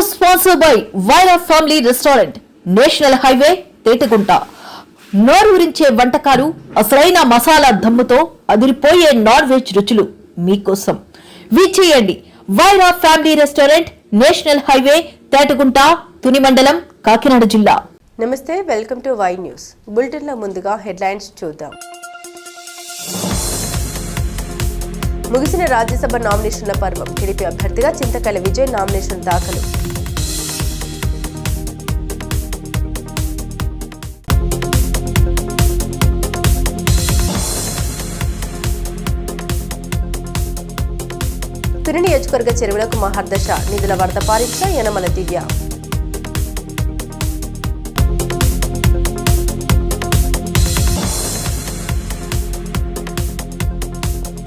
Sponsored by Vaira family restaurant, national highway, Tetagunta. నోరూరించే వంటకాలు, అసలైన మసాలా దమ్ముతో అదిరిపోయే నాన్ వెజ్ రుచులు మీకోసం. విచ్చేయండి Vaira family restaurant, national highway, Tetagunta, Tuni మండలం, కాకినాడ జిల్లా. నమస్తే, వెల్కమ్ టు వై న్యూస్. బులెటిన్లో ముందుగా హెడ్లైన్స్ చూద్దాం. ముగిసిన రాజ్యసభ నామినేషన్ల పర్వం. టీడీపీ అభ్యర్థిగా చింతకల్లి విజయ్ నామినేషన్ దాఖలు. తుని నియోజకవర్గ చెరువులకు మహర్దశ, నిధుల వరద పారించిన యనమల దివ్య.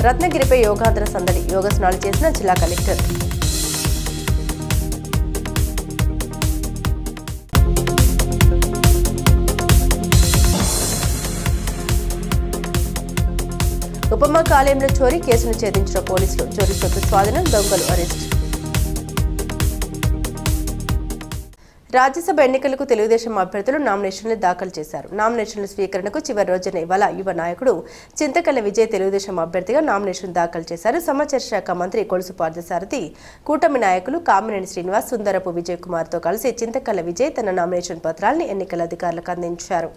రత్నగిరిపై యోగాంధ్ర సందడి, యోగస్నానాలు చేసిన జిల్లా కలెక్టర్. ఉపమా కాలేయంలో చోరీ కేసును ఛేదించిన పోలీసులు. చోరీ సొత్తు స్వాధీనం, దొంగలు అరెస్ట్. రాజ్యసభ ఎన్నికలకు తెలుగుదేశం అభ్యర్థులు నామినేషన్లు దాఖలు చేశారు. నామినేషన్ల స్వీకరణకు చివరి రోజున ఇవాళ యువ నాయకుడు చింతకల్లి విజయ్ తెలుగుదేశం అభ్యర్థిగా నామినేషన్ దాఖలు చేశారు. సమాచార శాఖ మంత్రి కొలుసు పార్థసారథి, కూటమి నాయకులు కామినేని శ్రీనివాస్, సుందరపు విజయ్ కుమార్తో కలిసి చింతకల్లి విజయ్ తన నామినేషన్ పత్రాన్ని ఎన్నికల అధికారులకు అందించారు.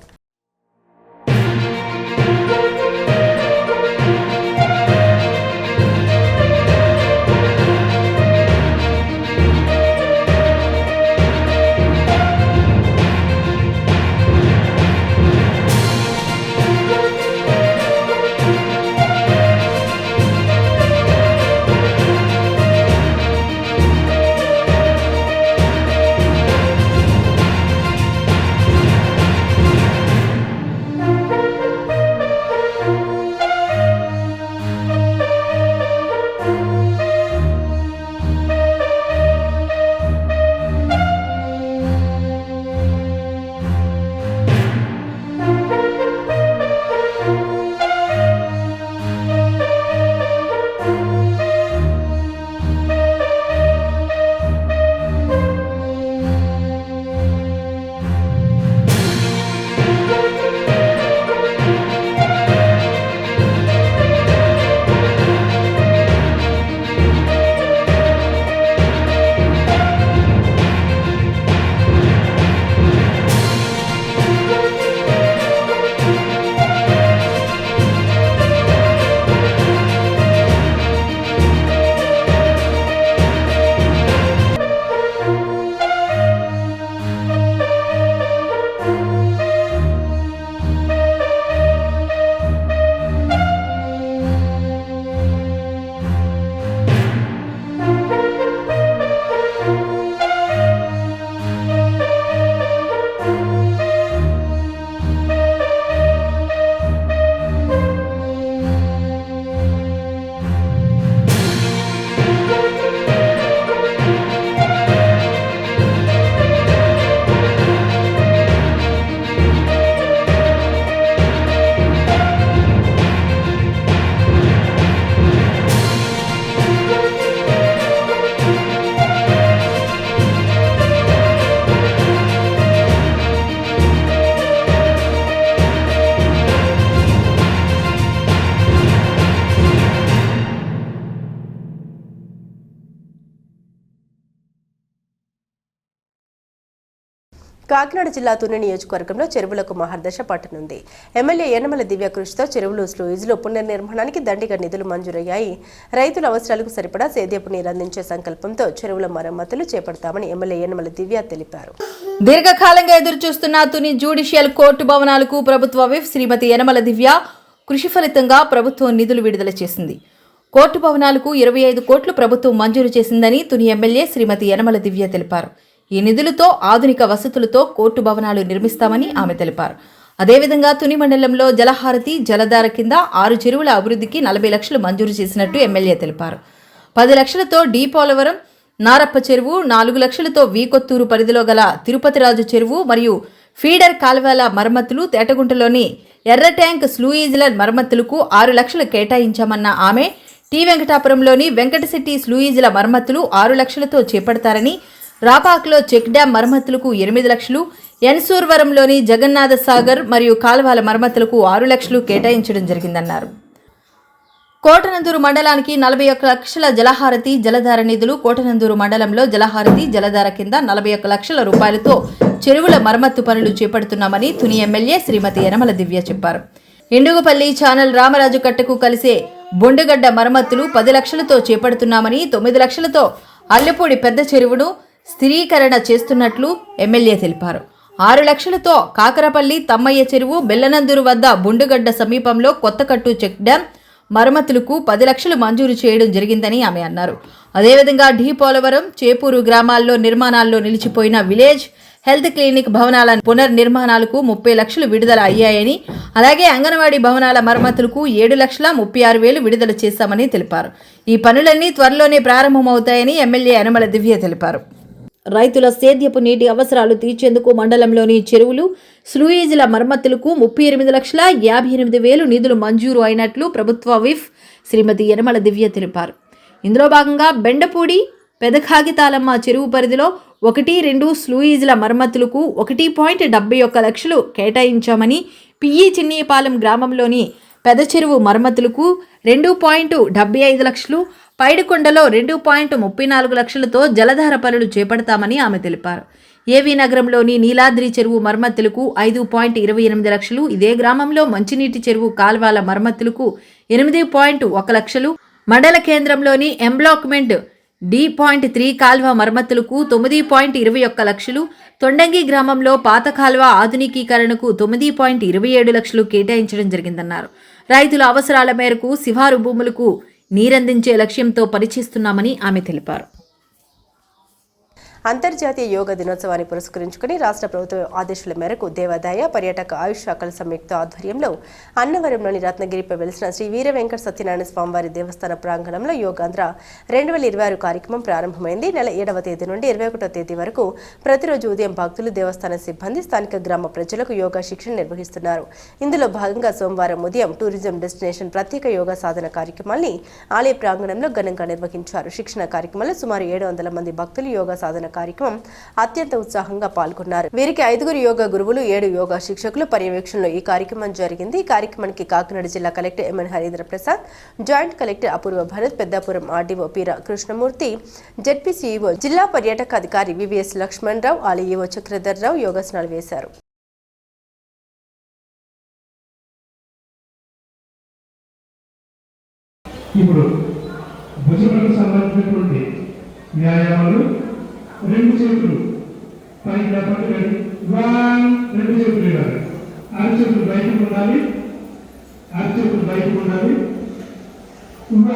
కాకినాడ జిల్లా తుని నియోజకవర్గంలో చెరువులకు మహర్దశ పట్టనుంది. ఎమ్మెల్యే యనమల దివ్య కృషితో చెరువులు, స్లూయిజ్లు పునర్నిర్మాణానికి దండిగా నిధులు మంజూరయ్యాయి. రైతుల అవసరాలకు సరిపడా సేద్యపు నీరు అందించే సంకల్పంతో చెరువుల మరమ్మతులు చేపడతామని ఎమ్మెల్యే యనమల దివ్య తెలిపారు. దీర్ఘకాలంగా ఎదురుచూస్తున్న తుని జ్యుడిషియల్ కోర్టు భవనాలకు ప్రభుత్వ విప్ శ్రీమతి యనమల దివ్య కృషి ఫలితంగా ప్రభుత్వం నిధులు విడుదల చేసింది. కోర్టు భవనాలకు 25 కోట్లు ప్రభుత్వం మంజూరు చేసిందని తుని ఎమ్మెల్యే శ్రీమతి యనమల దివ్య తెలిపారు. ఈ నిధులతో ఆధునిక వసతులతో కోర్టు భవనాలు నిర్మిస్తామని ఆమె తెలిపారు. అదేవిధంగా తుని మండలంలో జలహారతి, జలధార కింద 6 చెరువుల అభివృద్ధికి 40 లక్షలు మంజూరు చేసినట్టు ఎమ్మెల్యే తెలిపారు. 10 లక్షలతో డి పోలవరం, నారప్ప చెరువు, 4 లక్షలతో వీకొత్తూరు పరిధిలో గల తిరుపతిరాజు చెరువు మరియు ఫీడర్ కాలువల మరమ్మతులు, తేటగుంటలోని ఎర్ర ట్యాంక్ స్లూయిజ్ల మరమ్మతులకు 6 లక్షలు కేటాయించామన్న ఆమె టీ వెంకటాపురంలోని వెంకటశెట్టి స్లూయిజ్ల మరమ్మతులు 6 లక్షలతో చేపడతారని, రాపాక్లో చెక్ డ్యాం మరమ్మతులకు 8 లక్షలు, ఎన్సూర్వరంలోని జగన్నాథ సాగర్ మరియు కాల్వల మరమ్మతులకు 6 లక్షలు కేటాయించడం జరిగిందన్నారు. కోటనందూరు మండలానికి 41 లక్షల జలహారతి జలధార నిధులు. కోటనందూరు మండలంలో జలహారతి జలధార కింద 41 లక్షల రూపాయలతో చెరువుల మరమ్మత్తు పనులు చేపడుతున్నామని తుని ఎమ్మెల్యే శ్రీమతి యనమల దివ్య చెప్పారు. ఎండుగుపల్లి ఛానల్ రామరాజు కట్టకు కలిసే బొండుగడ్డ మరమ్మతులు 10 లక్షలతో చేపడుతున్నామని, 9 లక్షలతో అల్లెపూడి పెద్ద చెరువును స్థిరీకరణ చేస్తున్నట్లు ఎమ్మెల్యే తెలిపారు. 6 లక్షలతో కాకరపల్లి తమ్మయ్య చెరువు, బెల్లనందూరు వద్ద బొండుగడ్డ సమీపంలో కొత్తకట్టు చెక్ డ్యాం మరమ్మతులకు 10 లక్షలు మంజూరు చేయడం జరిగిందని ఆమె అన్నారు. అదేవిధంగా డి పోలవరం, చేపూరు గ్రామాల్లో నిర్మాణాల్లో నిలిచిపోయిన విలేజ్ హెల్త్ క్లినిక్ భవనాల పునర్నిర్మాణాలకు 30 లక్షలు విడుదల అయ్యాయని, అలాగే అంగన్వాడీ భవనాల మరమ్మతులకు 7,36,000 విడుదల చేశామని తెలిపారు. ఈ పనులన్నీ త్వరలోనే ప్రారంభమవుతాయని ఎమ్మెల్యే యనమల దివ్య తెలిపారు. రైతుల సేద్యపు నీటి అవసరాలు తీర్చేందుకు మండలంలోని చెరువులు, స్లూయిజ్ల మరమ్మతులకు 38,58,000 నిధులు మంజూరు అయినట్లు ప్రభుత్వ విప్ శ్రీమతి యనమల దివ్య తెలిపారు. ఇందులో భాగంగా బెండపూడి పెదకాగితాలమ్మ చెరువు పరిధిలో 1-2 స్లూయిజ్ల మరమ్మతులకు 1.71 లక్షలు కేటాయించామని, పియ్యి చిన్నీపాలెం గ్రామంలోని పెద్ద చెరువు మరమ్మతులకు 2.75 లక్షలు, పైడికొండలో 2.34 లక్షలతో జలధార పనులు చేపడతామని ఆమె తెలిపారు. ఏవీ నగరంలోని నీలాద్రి చెరువు మరమ్మతులకు 5.28 లక్షలు, ఇదే గ్రామంలో మంచినీటి చెరువు కాల్వాల మరమ్మతులకు 8.1 లక్షలు, మండల కేంద్రంలోని ఎంబ్లాక్మెంట్ D.3 కాల్వ మరమ్మతులకు 9.21 లక్షలు, తొండంగి గ్రామంలో పాత కాల్వ ఆధునికీకరణకు 9.27 లక్షలు కేటాయించడం జరిగిందన్నారు. రైతుల అవసరాల మేరకు శివారు భూములకు నీరందించే లక్ష్యంతో పనిచేస్తున్నామని ఆమె తెలిపారు. అంతర్జాతీయ యోగా దినోత్సవాన్ని పురస్కరించుకుని రాష్ట్ర ప్రభుత్వ ఆదేశాల మేరకు దేవాదాయ పర్యాటక ఆయుష్ శాఖల సంయుక్త ఆధ్వర్యంలో అన్నవరంలోని రత్నగిరిపై వెలిసిన శ్రీ వీర వెంకట సత్యనారాయణ స్వామివారి దేవస్థాన ప్రాంగణంలో యోగాంధ్ర 2026 కార్యక్రమం ప్రారంభమైంది. నెల 7వ తేదీ నుండి 21వ తేదీ వరకు ప్రతిరోజు ఉదయం భక్తులు, దేవస్థాన సిబ్బంది, స్థానిక గ్రామ ప్రజలకు యోగా శిక్షణ నిర్వహిస్తున్నారు. ఇందులో భాగంగా సోమవారం ఉదయం టూరిజం డెస్టినేషన్ ప్రత్యేక యోగా సాధన కార్యక్రమాన్ని ఆలయ ప్రాంగణంలో ఘనంగా నిర్వహించారు. శిక్షణ కార్యక్రమంలో సుమారు 700 మంది భక్తులు యోగా సాధన కార్యక్రమం అత్యంత ఉత్సాహంగా పాల్గొన్నారు. వీరికి 5 యోగా గురువులు, 7 యోగా శిక్షకులు పర్యవేక్షణలో ఈ కార్యక్రమం జరిగింది. ఈ కార్యక్రమానికి కాకినాడ జిల్లా collector MN Harindra Prasad, joint collector Apoorva Bharat, Peddapuram RDO Peera Krishnamurthy, ZP CEO జిల్లా పర్యాటక అధికారి వివిఎస్ లక్ష్మణ్ రావు, ఆలయ ఈవో చక్రధర్ రావు యోగాసనాలు వేశారు. ఇప్పుడు భుజములకు సంబంధించినటువంటి వ్యాయామాలు 2 చేతులు పైకి పట్టుకొని 2 చేతులు ఇవ్వాలి. అరచేతులు బయటకు ఉండాలి, అరచేతులు బయటకు ఉండాలి. 1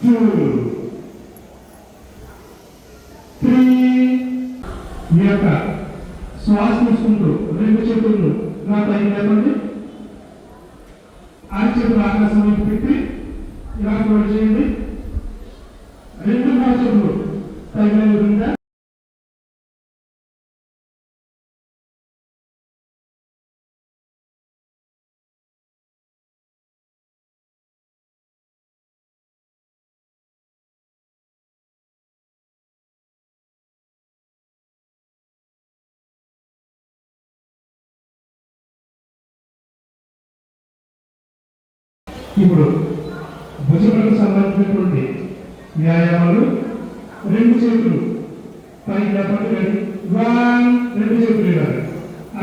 2 3 మీ యొక్క శ్వాస తీసుకుంటూ 2 చేతులను నా పైకి లేపండి. అరచేతులు ఆకాశం వైపు పెట్టి ఇలా కూడా చేయండి. 2 చేతులు పైకి విధంగా ఇప్పుడు భుజములకు సంబంధించినటువంటి వ్యాయామాలు 2 చేతులు పైకి పట్టుకొని 2 చేతులు ఇవ్వాలి.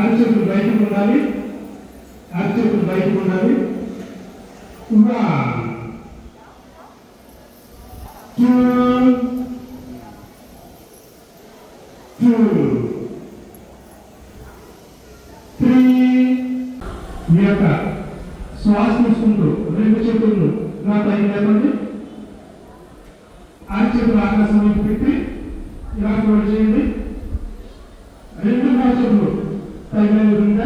అరచేతులు బయటకు ఉండాలి, అరచేతులు బయటకు ఉండాలి. 1 2 3 మీ యొక్క శ్వాస తీసుకుంటూ 2 చేతులను నా పైకి లేపండి. అరచేతులు ఆకాశం వైపు పెట్టి ఇలా కూడా చేయండి. 2 చేతులు పైకి విధంగా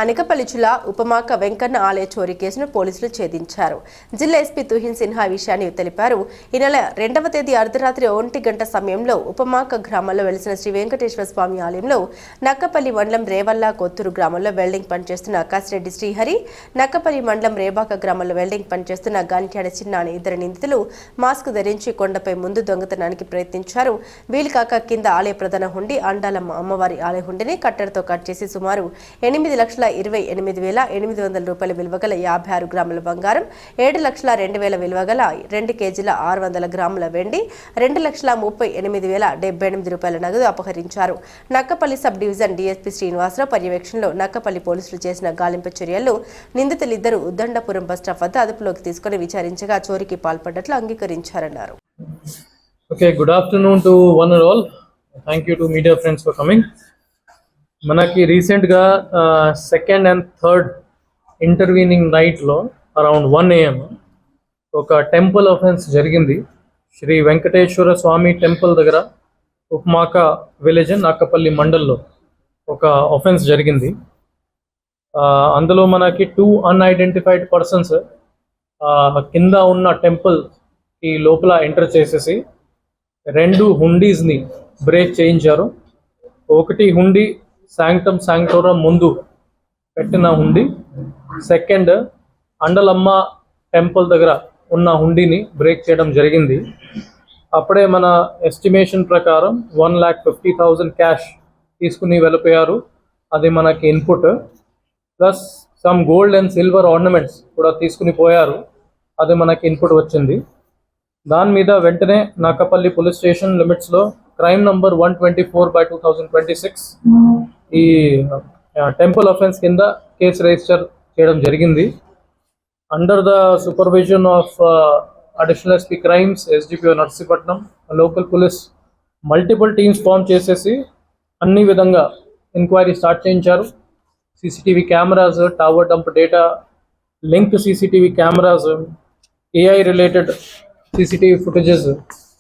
అనకాపల్లి జిల్లా ఉపమాక వెంకన్న ఆలయ చోరీ కేసును పోలీసులు ఛేదించారు. జిల్లా ఎస్పీ తుహిన్ సిన్హా విషయాన్ని తెలిపారు. ఈ నెల 2వ తేదీ అర్ధరాత్రి 1 గంట సమయంలో ఉపమాక గ్రామంలో వెలిసిన శ్రీ వెంకటేశ్వర స్వామి ఆలయంలో నక్కపల్లి మండలం రేవల్ల కొత్తూరు గ్రామంలో వెల్డింగ్ పనిచేస్తున్న కసిరెడ్డి శ్రీహరి, నక్కపల్లి మండలం రేబాక గ్రామంలో వెల్డింగ్ పనిచేస్తున్న గంట్యాడ చిన్న అనే ఇద్దరు నిందితులు మాస్క్ ధరించి కొండపై ముందు దొంగతనానికి ప్రయత్నించారు. వీలు కాక కింద ఆలయ ప్రధాన హుండీ అండాలమ్మ అమ్మవారి ఆలయ హుండీని కట్టెలతో కట్ చేసి సుమారు 8,28,800 రూపాయల విలువగల 56 గ్రాముల బంగారం, 7,02,000 విలువగల 2 కేజీల 600 గ్రాముల వెండి, 2,38,078 రూపాయల నగదు అపహరించారు. Nakkapalli sub division DSP Srinivasarao పర్యవేక్షణలో నక్కపల్లి పోలీసులు చేసిన గాలింపు చర్యల్లో నిందితులిద్దరూ ఉద్దండపురం బస్టాప్ వద్ద అదుపులోకి తీసుకుని విచారించగా చోరీకి పాల్పడ్డట్లు అంగీకరించారన్నారు. Okay, good afternoon to one and all. Thank you to media friends for coming. మనకి రీసెంట్గా సెకండ్ అండ్ థర్డ్ ఇంటర్వీనింగ్ నైట్లో అరౌండ్ 1 AM ఒక టెంపుల్ అఫెన్స్ జరిగింది. శ్రీ వెంకటేశ్వర స్వామి టెంపుల్ దగ్గర ఉపమాక విలేజ్ నాకపల్లి మండల్లో ఒక అఫెన్స్ జరిగింది. అందులో మనకి 2 అన్ఐడెంటిఫైడ్ పర్సన్స్ కింద ఉన్న టెంపుల్ ఈ లోపల ఎంటర్ చేసేసి 2 హుండీస్ని బ్రేక్ చేయించారు. ఒకటి హుండీ శాంక్టమ్ శాంక్టోరం ముందు పెట్టిన హుండీ, సెకండ్ అండలమ్మ టెంపుల్ దగ్గర ఉన్న హుండీని బ్రేక్ చేయడం జరిగింది. అప్పుడే మన ఎస్టిమేషన్ ప్రకారం 1,50,000 క్యాష్ తీసుకుని వెళ్ళిపోయారు. అది మనకి input, plus some gold and silver ornaments కూడా తీసుకుని పోయారు. అది మనకి ఇన్పుట్ వచ్చింది. దాని మీద వెంటనే నాకపల్లి పోలీస్ స్టేషన్ లిమిట్స్లో క్రైమ్ నంబర్ 124/2026 ఈ టెంపుల్ అఫెన్స్ కింద కేసు రిజిస్టర్ చేయడం జరిగింది. Under the supervision of additional SP crimes SDPO Narsipatnam local police multiple teams form చేసేసి అన్ని విధంగా ఎంక్వైరీ స్టార్ట్ చేయించారు. CCTV cameras, tower dump data, link CCTV cameras, AI related CCTV footages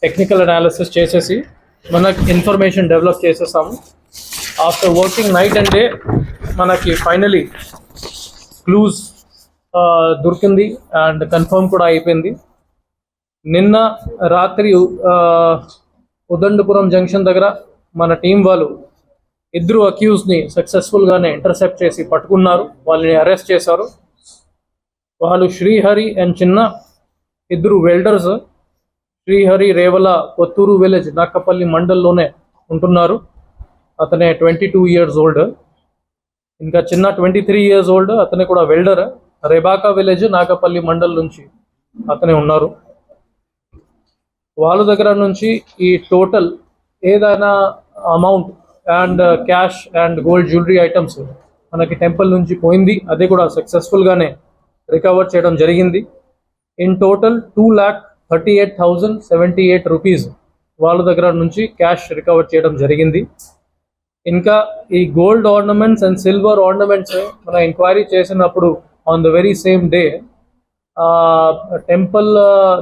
technical analysis చేసేసి మనకి information develop చేసేసాము. After working night and day మనకి finally clues దొరికింది and confirm కూడా అయిపోయింది. నిన్న రాత్రి ఉదండపురం జంక్షన్ దగ్గర మన టీం వాళ్ళు 2 అక్యూజ్ని సక్సెస్ఫుల్గానే ఇంటర్సెప్ట్ చేసి పట్టుకున్నారు. వాళ్ళని అరెస్ట్ చేశారు. వాళ్ళు శ్రీహరి అండ్ చిన్న 2 వెల్డర్స్. శ్రీహరి రేవల కొత్తూరు విలేజ్ నాకపల్లి మండల్లోనే ఉంటున్నారు. అతనే 22 years ఓల్డ్. ఇంకా చిన్న 23 years ఓల్డ్. అతనే కూడా వెల్డర్. రేబాకా విలేజ్ నాకపల్లి మండల్ నుంచి అతనే ఉన్నారు. వాళ్ళ దగ్గర నుంచి ఈ టోటల్ ఏదైనా amount and cash and gold jewellery items మనకి టెంపుల్ నుంచి పోయింది. అది కూడా సక్సెస్ఫుల్గానే రికవర్ చేయడం జరిగింది. ఇన్ టోటల్ 2,38,078 రూపీస్ వాళ్ళ దగ్గర నుంచి క్యాష్ రికవర్ చేయడం జరిగింది. ఇంకా ఈ gold ornaments and silver ornaments మన ఎంక్వైరీ చేసినప్పుడు on the very same day temple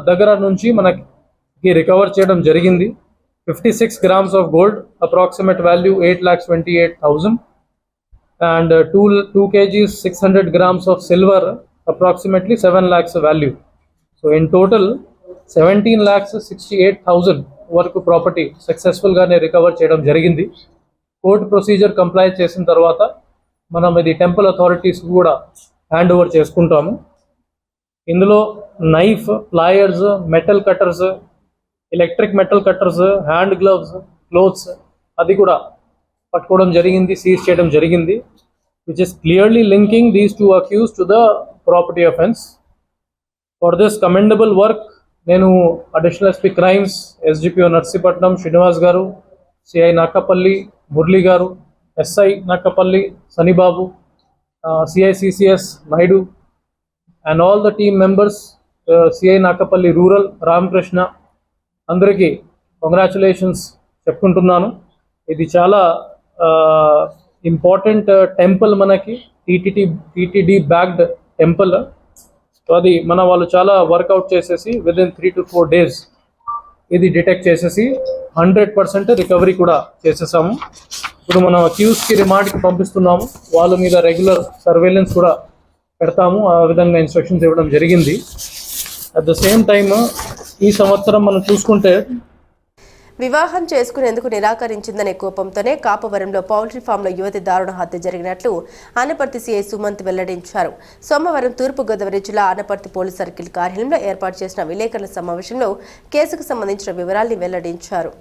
దగ్గర నుంచి మనకి రికవర్ చేయడం జరిగింది. 56 grams of gold, approximate value 8,28,000 and 2 kgs 600 grams of silver, approximately 7 lakhs value. So in total 17,68,000 వరకు ప్రాపర్టీ సక్సెస్ఫుల్గానే రికవర్ చేయడం జరిగింది. కోర్ట్ ప్రొసీజర్ కంప్లై చేసిన తర్వాత మనం ఇది టెంపుల్ అథారిటీస్ కూడా హ్యాండ్ ఓవర్ చేసుకుంటాము. ఇందులో knife, pliers, metal cutters, electric metal cutters, hand gloves, clothes అది కూడా పట్టుకోవడం జరిగింది, సీజ్ చేయడం జరిగింది, which is clearly linking these 2 accused to the property offence. For this commendable work నేను additional SP crimes SDPO Narsipatnam Srinivas గారు, సిఐ నాకపల్లి మురళి గారు, SI Nakkapalli Sanibabu, CI CCS Naidu and all the team members, CI Nakkapalli rural Ramakrishna, అందరికీ కంగ్రాచులేషన్స్ చెప్పుకుంటున్నాను. ఇది చాలా important temple, మనకి TTD backed temple. So అది మన వాళ్ళు చాలా వర్కౌట్ చేసేసి విదిన్ 3 to 4 days ఇది డిటెక్ట్ చేసేసి 100% రికవరీ కూడా చేసేసాము. ఇప్పుడు మనం అక్యూజ్కి రిమాండ్కి పంపిస్తున్నాము. వాళ్ళ మీద రెగ్యులర్ సర్వేలెన్స్ కూడా పెడతాము. ఆ విధంగా ఇన్స్ట్రక్షన్స్ ఇవ్వడం జరిగింది. అట్ ద సేమ్ టైమ్ ఈ సంవత్సరం మనం చూసుకుంటే వివాహం చేసుకునేందుకు నిరాకరించిందనే కోపంతోనే కాపవరంలో పౌల్ట్రీ ఫామ్లో యువతి దారుణ హత్య జరిగినట్లు ఆనపర్తి సీఐ సుమంత్ వెల్లడించారు. సోమవారం తూర్పుగోదావరి జిల్లా ఆనపర్తి పోలీస్ సర్కిల్ కార్యాలయంలో ఏర్పాటు చేసిన విలేకరుల సమావేశంలో కేసుకు సంబంధించిన వివరాల్ని వెల్లడించారు.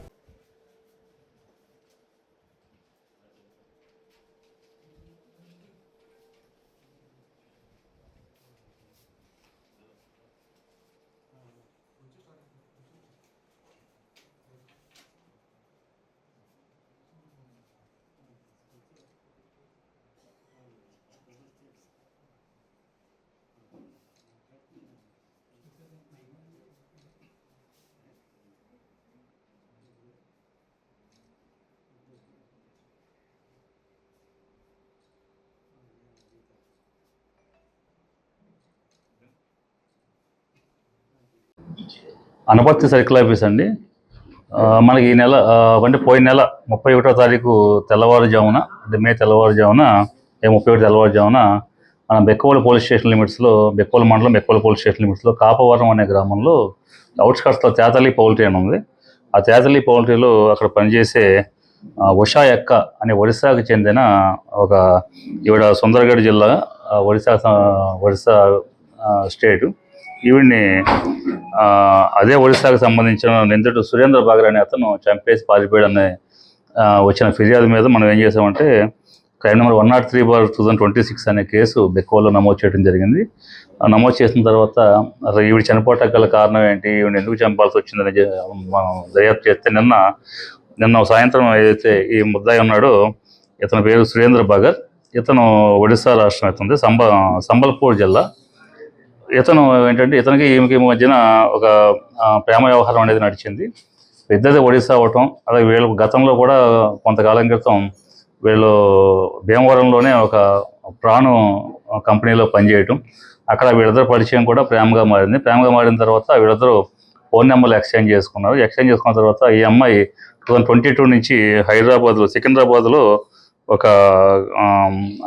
అనపర్తి సర్కిల్ ఆఫీస్ అండి. మనకి ఈ నెల అంటే పోయిన నెల 31వ తారీఖు తెల్లవారుజామున, అంటే మే తెల్లవారుజామున 31 తెల్లవారుజామున మన బెక్కవోలు పోలీస్ స్టేషన్ లిమిట్స్లో, బెక్కవోలు మండలం బెక్కవోలు పోలీస్ స్టేషన్ లిమిట్స్లో కాపవరం అనే గ్రామంలో అవుట్స్కట్స్లో తేతలి పౌల్ట్రీ అని ఉంది. ఆ తేతలి పౌల్ట్రీలో అక్కడ పనిచేసే ఉషా ఎక్క అనే ఒడిశాకు చెందిన ఒక ఈవిడ సుందరగఢ్ జిల్లా, ఒడిశా స్టేటు. ఈవిడ్ని అదే ఒడిశాకు సంబంధించిన నిందితుడు సురేంద్ర బాగర్ అనే అతను చంపేసి పారిపోయాడనే వచ్చిన ఫిర్యాదు మీద మనం ఏం చేసామంటే క్రైమ్ నెంబర్ 103/2026 అనే కేసు బెక్కవోల్లో నమోదు చేయడం జరిగింది. నమోదు చేసిన తర్వాత అసలు ఈవిడ చనిపోవటానికి గల కారణం ఏంటి, ఈవిడ ఎందుకు చంపాల్సి వచ్చిందని మనం దర్యాప్తు చేస్తే నిన్న సాయంత్రం ఏదైతే ఈ ముద్దాయి ఉన్నాడో ఇతని పేరు సురేంద్ర బాగర్. ఇతను ఒడిశా రాష్ట్రం, ఇతను సంబల్పూర్ జిల్లా. ఇతను ఏంటంటే ఇతనికి ఈమెకి మధ్యన ఒక ప్రేమ వ్యవహారం అనేది నడిచింది. ఇద్దరిది ఒడిశా అవటం, అలాగే వీళ్ళు గతంలో కూడా కొంతకాలం క్రితం వీళ్ళు భీమవరంలోనే ఒక ప్రాణు కంపెనీలో పనిచేయటం, అక్కడ వీళ్ళిద్దరు పరిచయం కూడా ప్రేమగా మారింది. ప్రేమగా మారిన తర్వాత వీళ్ళిద్దరూ ఫోన్ నెంబర్లు ఎక్స్చేంజ్ చేసుకున్నారు. ఎక్స్చేంజ్ చేసుకున్న తర్వాత ఈ అమ్మాయి 2022 నుంచి సికింద్రాబాద్లో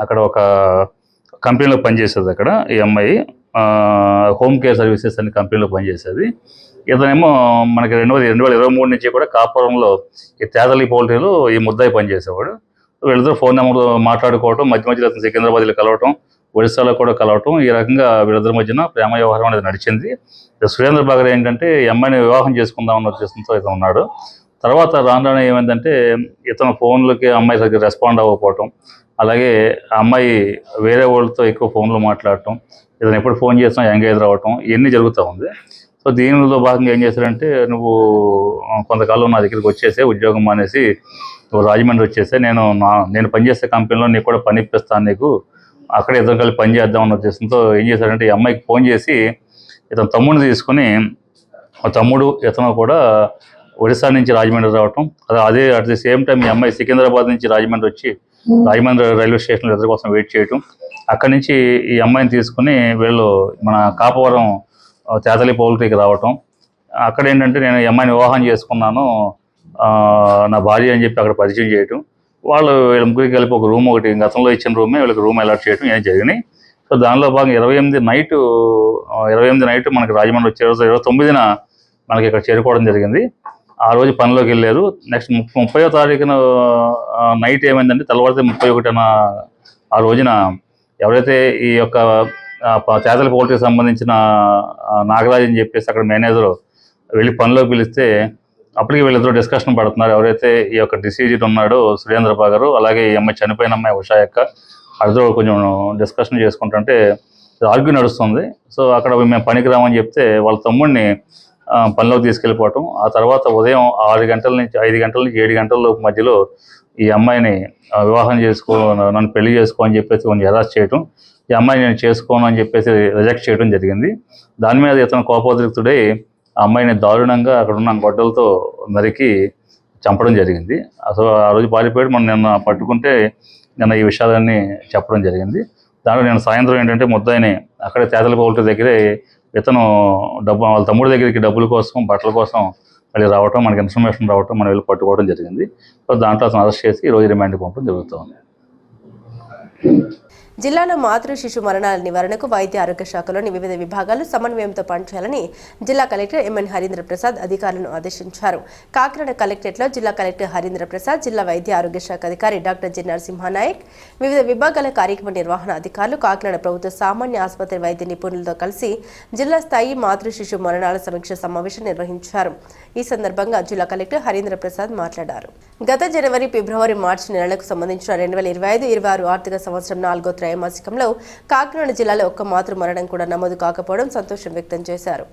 అక్కడ ఒక కంపెనీలో పనిచేసేది. అక్కడ ఈ అమ్మాయి హోమ్ కేర్ సర్వీసెస్ అనే కంపెనీలో పనిచేసేది. ఇతనేమో మనకి 2023 నుంచి కూడా కాపురంలో ఈ తేతలి పౌల్ట్రీలో ఈ ముద్దాయి పనిచేసేవాడు. వీళ్ళిద్దరూ ఫోన్ నెంబర్ మాట్లాడుకోవటం, మధ్యలో అతను సికింద్రాబాద్లో కలవటం, ఒడిశాలో కూడా కలవటం, ఈ రకంగా వీళ్ళిద్దరి మధ్యన ప్రేమ వ్యవహారం అనేది నడిచింది. సురేంద్ర బాగర్ ఏంటంటే ఈ అమ్మాయిని వివాహం చేసుకుందామన్న ఉద్దేశంతో ఇతను ఉన్నాడు. తర్వాత రాను ఏమైందంటే ఇతను ఫోన్లకి అమ్మాయి సరిగ్గా రెస్పాండ్ అవ్వకపోవటం, అలాగే ఆ అమ్మాయి వేరే వాళ్ళతో ఎక్కువ ఫోన్లో మాట్లాడటం, ఇతను ఎప్పుడు ఫోన్ చేసినా ఎంగేజ్ రావటం, ఇవన్నీ జరుగుతూ ఉంది. సో దీనిలో భాగంగా ఏం చేశారంటే, నువ్వు కొంతకాలం నా దగ్గరికి వచ్చేసే, ఉద్యోగం మానేసి నువ్వు రాజమండ్రి వచ్చేసే, నేను పనిచేసే కంపెనీలో నీకు కూడా పని ఇప్పిస్తాను, నీకు అక్కడ ఇద్దరు కలిసి పని చేద్దామన్న ఉద్దేశంతో ఏం చేశారంటే ఈ అమ్మాయికి ఫోన్ చేసి ఇతను తమ్ముడిని తీసుకుని, ఆ తమ్ముడు ఇతను కూడా ఒడిశా నుంచి రాజమండ్రి రావటం, అదే అట్ ది సేమ్ టైం ఈ అమ్మాయి సికింద్రాబాద్ నుంచి రాజమండ్రి వచ్చి రాజమండ్రి రైల్వే స్టేషన్లో ఇద్దరి కోసం వెయిట్ చేయటం, అక్కడి నుంచి ఈ అమ్మాయిని తీసుకుని వీళ్ళు మన కాపవరం తేతలి పౌల్ట్రీకి రావటం. అక్కడ ఏంటంటే నేను ఈ అమ్మాయిని వివాహం చేసుకున్నాను, నా భార్య అని చెప్పి అక్కడ పరిచయం చేయటం, వీళ్ళ ముగ్గురికి కలిపి ఒక రూమ్, ఒకటి గతంలో ఇచ్చిన రూమే వీళ్ళకి రూమ్ అలాట్ చేయడం ఏం జరిగినాయి. సో దానిలో భాగంగా 28 నైట్ మనకి రాజమండ్రి వచ్చే రోజు 29న మనకి ఇక్కడ చేరుకోవడం జరిగింది. ఆ రోజు పనిలోకి వెళ్ళారు. నెక్స్ట్ 30వ తారీఖున నైట్ ఏమైందంటే తెల్లవారితే 31న ఆ రోజున ఎవరైతే ఈ యొక్క తేతలి పౌల్ట్రీకి సంబంధించిన నాగరాజ్ అని చెప్పేసి అక్కడ మేనేజర్ వెళ్ళి పనిలోకి పిలిస్తే అప్పటికి వీళ్ళిద్దరూ డిస్కషన్ పడుతున్నారు. ఎవరైతే ఈ యొక్క డిసీజ్డ్ ఉన్నాడో సురేంద్ర బాగర్, అలాగే ఈ అమ్మాయి చనిపోయిన అమ్మాయి ఉషా యొక్క అద్దరు కొంచెం డిస్కషన్ చేసుకుంటుంటే ఆర్గ్యూ నడుస్తుంది. సో అక్కడ మేము పనికి రామని చెప్తే వాళ్ళ తమ్ముడిని పనిలోకి తీసుకెళ్ళిపోవటం, ఆ తర్వాత ఉదయం 5 గంటల నుంచి 7 గంటల లోపు మధ్యలో ఈ అమ్మాయిని వివాహం చేసుకో, నన్ను పెళ్లి చేసుకో అని చెప్పేసి కొంచెం హెరాస్ చేయటం, ఈ అమ్మాయిని నేను చేసుకోను అని చెప్పేసి రిజెక్ట్ చేయడం జరిగింది. దాని మీద ఇతను కోపోద్రిక్తుడై ఆ అమ్మాయిని దారుణంగా అక్కడ ఉన్న గొడ్డలతో నరికి చంపడం జరిగింది. అసలు ఆ రోజు పారిపోయాడు. మనం నిన్న పట్టుకుంటే నిన్న ఈ విషయాలన్నీ చెప్పడం జరిగింది. దాంట్లో నేను సాయంత్రం ఏంటంటే ముద్దాయిని అక్కడే తేతలి పౌల్ట్రీ దగ్గరే ఇతను వాళ్ళ తమ్ముడి దగ్గరికి డబ్బుల కోసం, బట్టల కోసం మళ్ళీ రావటం, మనకి ఇన్ఫర్మేషన్ రావటం, మనం వెళ్ళి పట్టుకోవడం జరిగింది. సో దాంట్లో అతను అరెస్ట్ చేసి ఈరోజు రిమాండ్కి పంపడం జరుగుతుంది. జిల్లాలో మాతృ శిశు మరణాల నివారణకు వైద్య ఆరోగ్య శాఖలోని వివిధ విభాగాలు సమన్వయంతో పనిచేయాలని జిల్లా కలెక్టర్ ఎంఎన్ హరీంద్ర ప్రసాద్ అధికారులను ఆదేశించారు. కాకినాడ కలెక్టరేట్లో జిల్లా కలెక్టర్ హరీంద్ర ప్రసాద్, జిల్లా వైద్య ఆరోగ్య శాఖ అధికారి డాక్టర్ జి నరసింహానాయక్, వివిధ విభాగాల కార్యక్రమ నిర్వహణ అధికారులు, కాకినాడ ప్రభుత్వ సామాన్య ఆసుపత్రి వైద్య నిపుణులతో కలిసి జిల్లా స్థాయి మాతృ శిశు మరణాల సమీక్ష సమావేశం నిర్వహించారు. ఈ సందర్భంగా జిల్లా కలెక్టర్ హరీంద్ర ప్రసాద్ మాట్లాడారు. గత జనవరి, ఫిబ్రవరి, మార్చి నెలలకు సంబంధించిన 2025-26 ఆర్థిక సంవత్సరం 4వ త్రైమాసికంలో కాకినాడ జిల్లాలో ఒక్క మాతృ మరణం కూడా నమోదు కాకపోవడం సంతోషం వ్యక్తం చేశారు.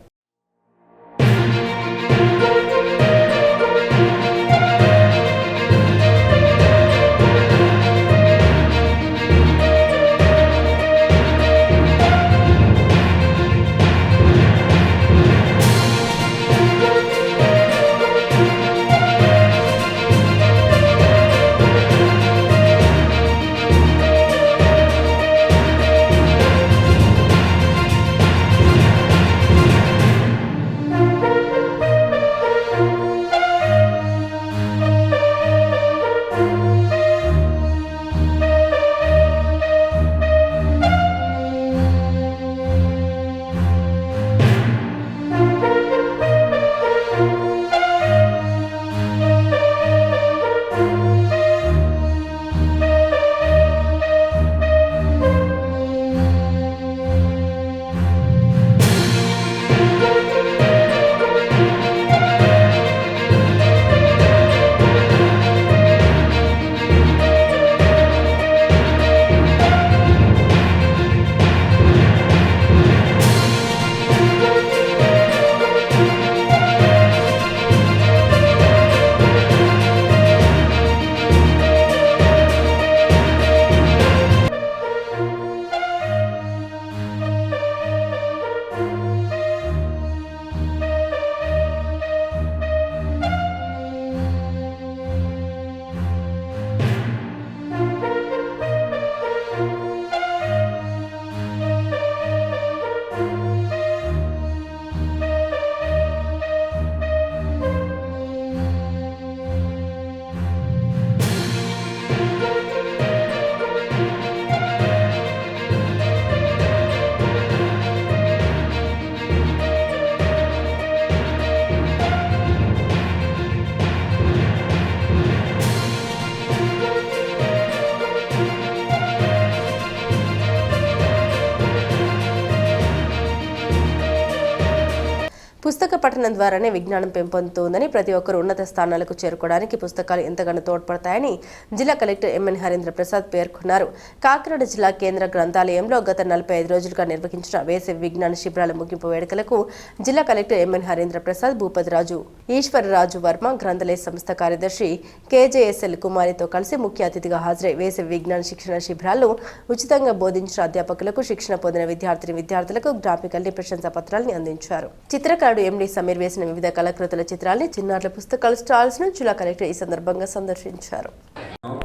పుస్తక పఠనం ద్వారానే విజ్ఞానం పెంపొందుతుందని, ప్రతి ఒక్కరూ ఉన్నత స్థానాలకు చేరుకోవడానికి పుస్తకాలు ఎంతగానో తోడ్పడతాయని జిల్లా కలెక్టర్ ఎంఎన్ హరీంద్ర ప్రసాద్ పేర్కొన్నారు. కాకినాడ జిల్లా కేంద్ర గ్రంథాలయంలో గత 45 రోజులుగా నిర్వహించిన వేసవి విజ్ఞాన శిబిరాల ముగింపు వేడుకలకు జిల్లా కలెక్టర్ ఎంఎన్ హరీంద్ర ప్రసాద్, భూపతిరాజు ఈశ్వరరాజు వర్మ, గ్రంథాలయ సంస్థ కార్యదర్శి కేజేఎస్ఎల్ కుమారితో కలిసి ముఖ్య అతిథిగా హాజరై వేసవి విజ్ఞాన శిక్షణ శిబిరాల్లో ఉచితంగా బోధించిన అధ్యాపకులకు, శిక్షణ పొందిన విద్యార్థులకు జ్ఞాపికల్ని, ప్రశంసా పత్రాలని అందించారు. చిత్రకారుడు ఎండి సమీర్ వేసిన వివిధ కళాకృతుల చిత్రాల్ని, చిన్నారుల పుస్తకాల స్టాల్స్ ను జిల్లా కలెక్టర్ ఈ సందర్భంగా సందర్శించారు.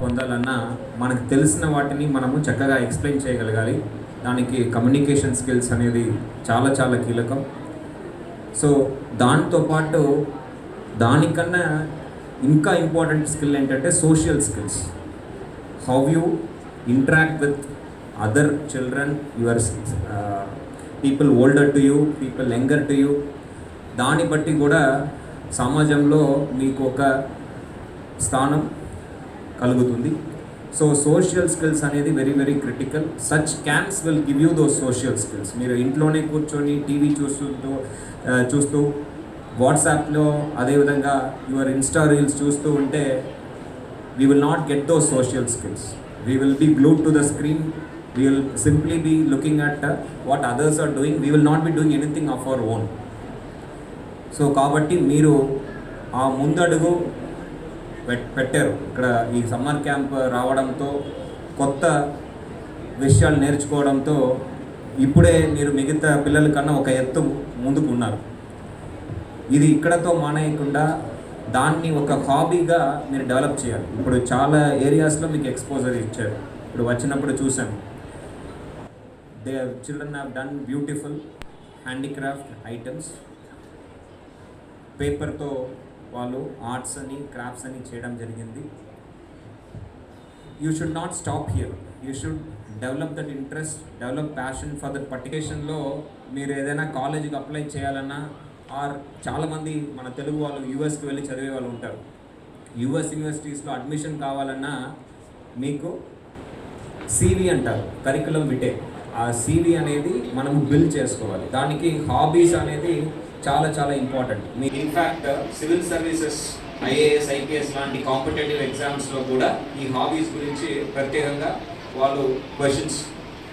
పొందాలన్నా మనకు తెలిసిన వాటిని మనము చక్కగా ఎక్స్ప్లెయిన్ చేయగలగాలి. దానికి కమ్యూనికేషన్ స్కిల్స్ అనేది చాలా చాలా కీలకం. సో దాంతోపాటు దానికన్నా ఇంకా ఇంపార్టెంట్ స్కిల్ ఏంటంటే social skills. How you interact with other children, your people older to you, people younger to you. దాన్ని బట్టి కూడా సమాజంలో మీకు ఒక స్థానం కలుగుతుంది. సో సోషల్ స్కిల్స్ అనేది very very critical. Such camps will give you those social skills. మీరు ఇంట్లోనే కూర్చొని టీవీ చూస్తూ వాట్సాప్లో అదేవిధంగా యువర్ ఇన్స్టా రీల్స్ చూస్తూ ఉంటే we will not get those social skills. We will be glued to the screen. We will simply be looking at what others are doing. We will not be doing anything of our own. So కాబట్టి మీరు ఆ ముందడుగు పెట్టారు. ఇక్కడ ఈ summer camp రావడంతో, కొత్త విషయాలు నేర్చుకోవడంతో ఇప్పుడే మీరు మిగతా పిల్లల కన్నా ఒక ఎత్తు ముందుకు ఉన్నారు. ఇది ఇక్కడతో మానేయకుండా దాన్ని ఒక హాబీగా మీరు డెవలప్ చేయాలి. ఇప్పుడు చాలా ఏరియాస్లో మీకు ఎక్స్పోజర్ ఇచ్చారు. ఇప్పుడు వచ్చినప్పుడు చూసాము, children have done beautiful handicraft items. పేపర్తో వాళ్ళు ఆర్ట్స్ అని క్రాఫ్ట్స్ అని చేయడం జరిగింది. You should not stop here. You should develop that interest, develop passion for that పర్టికేషన్లో. మీరు ఏదైనా కాలేజీకి అప్లై చేయాలన్నా ఆర్ చాలామంది మన తెలుగు వాళ్ళు యూఎస్కి వెళ్ళి చదివే వాళ్ళు ఉంటారు. యూఎస్ యూనివర్సిటీస్లో అడ్మిషన్ కావాలన్నా మీకు CV అంటారు, కరికులం విటే. ఆ CV అనేది మనము బిల్డ్ చేసుకోవాలి. దానికి హాబీస్ అనేది చాలా చాలా ఇంపార్టెంట్. మీరు in fact civil services, IAS, IPS లాంటి కాంపిటేటివ్ ఎగ్జామ్స్లో కూడా ఈ హాబీస్ గురించి ప్రత్యేకంగా వాళ్ళు క్వశ్చన్స్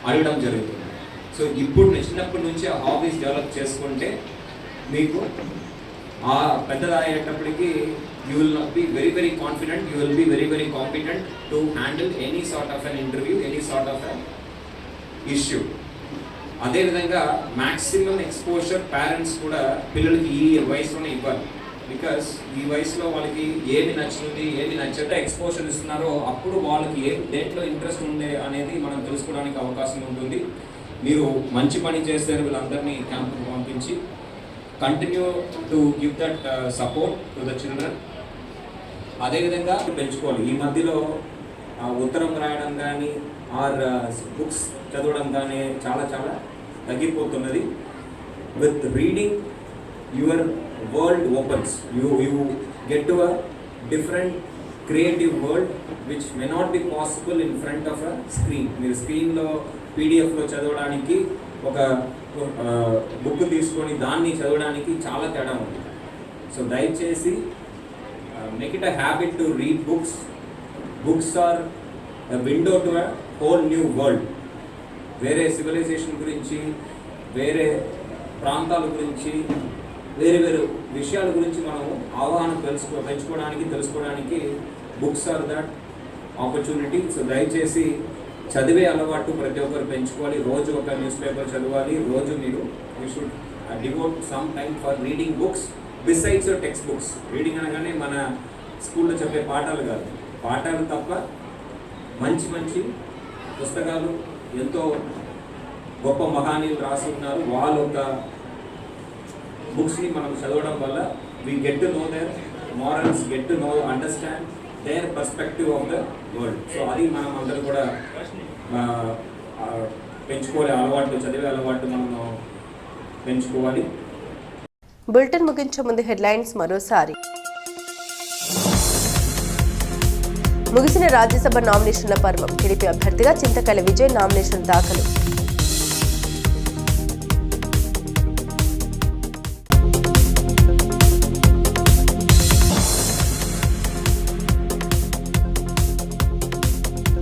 అడగడం జరుగుతుంది. సో ఇప్పుడు చిన్నప్పటి నుంచి ఆ హాబీస్ డెవలప్ చేసుకుంటే మీకు ఆ పెద్దదయ్యేటప్పటికి you will not be very very confident, you will be very very competent to handle any sort of an interview, any sort of an issue. అదేవిధంగా మ్యాక్సిమం ఎక్స్పోజర్ పేరెంట్స్ కూడా పిల్లలకి ఈ వయసులోనే ఇవ్వాలి. బికాస్ ఈ వయసులో వాళ్ళకి ఏమి నచ్చుతుంది, ఏమి నచ్చట ఎక్స్పోజర్ ఇస్తున్నారో అప్పుడు వాళ్ళకి దేంట్లో ఇంట్రెస్ట్ ఉండే అనేది మనం తెలుసుకోవడానికి అవకాశం ఉంటుంది. మీరు మంచి పని చేస్తే వీళ్ళందరినీ క్యాంపుకు పంపించి continue to give that support to the children. అదేవిధంగా పెంచుకోవాలి. ఈ మధ్యలో ఉత్తరం రాయడం కానీ ఆర్ బుక్స్ చదవడం కానీ చాలా చాలా తగ్గిపోతున్నది. With reading your world opens, you get to a different creative world which may not be possible in front of a screen. మీరు స్క్రీన్లో PDFలో చదవడానికి ఒక బుక్ తీసుకొని దాన్ని చదవడానికి చాలా తేడా ఉంది. సో దయచేసి make it a habit to read books. Books are a window to a whole new world. వేరే సివిలైజేషన్ గురించి, వేరే ప్రాంతాల గురించి, వేరే వేరే విషయాల గురించి మనము అవగాహన తెలుసుకోవడానికి books are that opportunity. So దయచేసి చదివే అలవాటు ప్రతి ఒక్కరు పెంచుకోవాలి. రోజు ఒక న్యూస్ పేపర్ చదవాలి. రోజు మీరు you should devout some time for reading books besides your text books. Reading అనగానే మన స్కూల్లో చెప్పే పాఠాలు కాదు, పాఠాలు తప్ప మంచి మంచి పుస్తకాలు, ఎంతో గొప్ప మహానీయులు రాసి ఉన్నారు. వాళ్ళ యొక్క బుక్స్ని మనం చదవడం వల్ల we get to know their morals, get to know, understand their perspective of the world. So అది మనం అందరూ కూడా పెంచుకోవాలి. అలవాటు, చదివే అలవాటు మనం పెంచుకోవాలి. బులెటిన్ ముగించే ముందు హెడ్లైన్స్ మరోసారి. ముగిసిన రాజ్యసభ నామినేషన్ల పర్వం. టీడీపీ అభ్యర్థిగా చింతకల విజయ్ నామినేషన్ దాఖలు.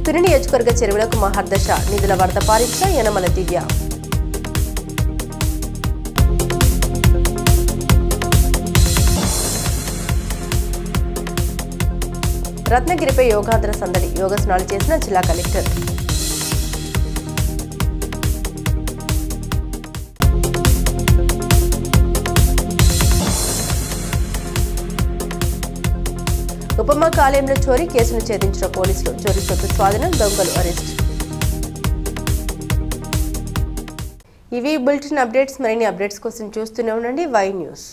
తుని నియోజకవర్గ చెరువులకు మహర్దశ. నిధుల వరద పారించిన యనమల దివ్య. రత్నగిరిపై యోగాంధ్ర సందడి. యోగాసనాలు చేసిన జిల్లా కలెక్టర్. ఉపమా కాలేయంలో చోరీ కేసును ఛేదించిన పోలీసులు. చోరీ సొత్తు స్వాధీనం, దొంగలు అరెస్ట్. ఇవి బులెటిన్ అప్డేట్స్. మరిన్ని అప్డేట్స్ కోసం చూస్తూనే ఉండండి వై న్యూస్.